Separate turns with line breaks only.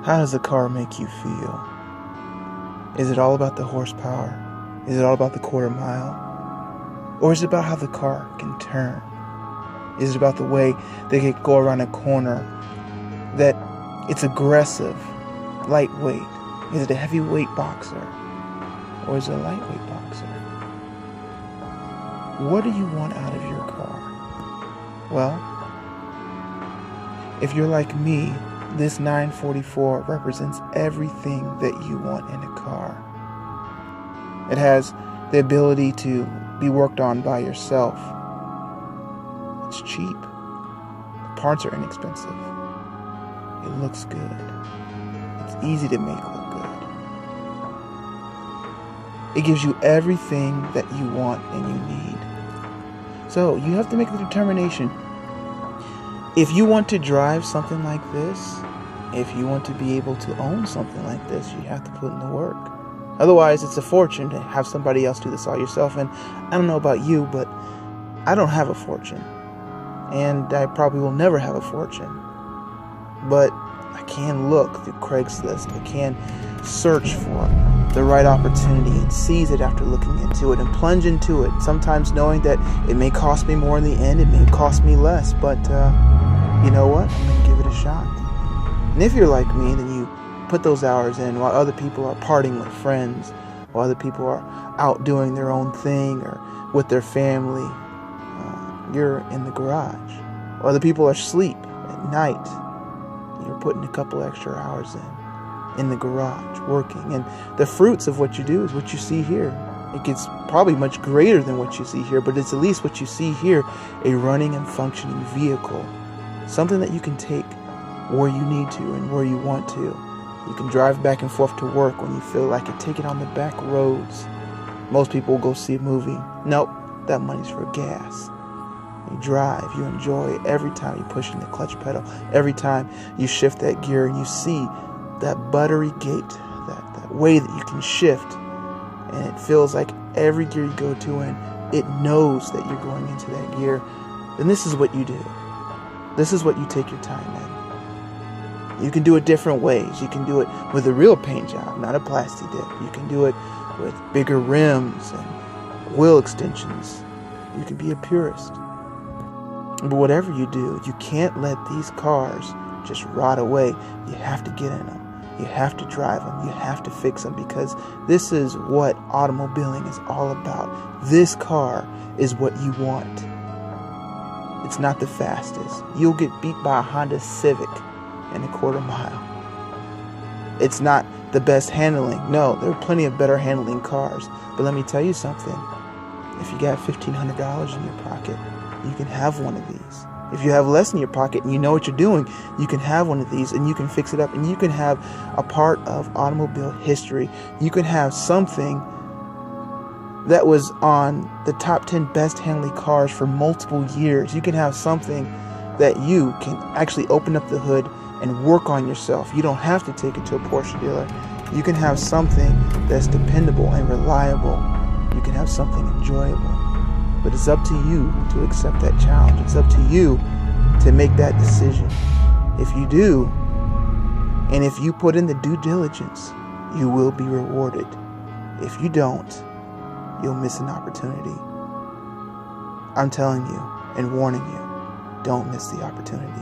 How does a car make you feel? Is it all about the horsepower? Is it all about the quarter mile? Or is it about how the car can turn? Is it about the way they can go around a corner, that it's aggressive, lightweight? Is it a heavyweight boxer? Or is it a lightweight boxer? What do you want out of your car? Well, if you're like me, this 944 represents everything that you want in a car. It has the ability to be worked on by yourself. It's cheap. The parts are inexpensive. It looks good. It's easy to make look good. It gives you everything that you want and you need. So you have to make the determination. If you want to drive something like this, if you want to be able to own something like this, you have to put in the work. Otherwise, it's a fortune to have somebody else do this all yourself. And I don't know about you, but I don't have a fortune. And I probably will never have a fortune. But I can look through Craigslist. I can search for the right opportunity and seize it after looking into it and plunge into it. Sometimes knowing that it may cost me more in the end, it may cost me less. But you know what? I'm going to give it a shot. And if you're like me, then you put those hours in while other people are partying with friends, while other people are out doing their own thing or with their family. You're in the garage. While other people are asleep at night, you're putting a couple extra hours in the garage, working. And the fruits of what you do is what you see here. It gets probably much greater than what you see here, but it's at least what you see here, a running and functioning vehicle. Something that you can take where you need to and where you want to. You can drive back and forth to work when you feel like it. Take it on the back roads. Most people will go see a movie. Nope, that money's for gas. You drive, you enjoy it every time you push in the clutch pedal. Every time you shift that gear and you see that buttery gate, that way that you can shift. And it feels like every gear you go to and it knows that you're going into that gear. Then this is what you do. This is what you take your time in. You can do it different ways. You can do it with a real paint job, not a plastic dip. You can do it with bigger rims and wheel extensions. You can be a purist. But whatever you do, you can't let these cars just rot away. You have to get in them. You have to drive them. You have to fix them, because this is what automobiling is all about. This car is what you want. It's not the fastest. You'll get beat by a Honda Civic in a quarter mile. It's not the best handling. No, there are plenty of better handling cars. But let me tell you something. If you got $1,500 in your pocket, you can have one of these. If you have less in your pocket and you know what you're doing, you can have one of these and you can fix it up, and you can have a part of automobile history. You can have something that was on the top 10 best handling cars for multiple years. You can have something that you can actually open up the hood and work on yourself. You don't have to take it to a Porsche dealer. You can have something that's dependable and reliable. You can have something enjoyable. But it's up to you to accept that challenge. It's up to you to make that decision. If you do, and if you put in the due diligence, you will be rewarded. If you don't, you'll miss an opportunity. I'm telling you and warning you, don't miss the opportunity.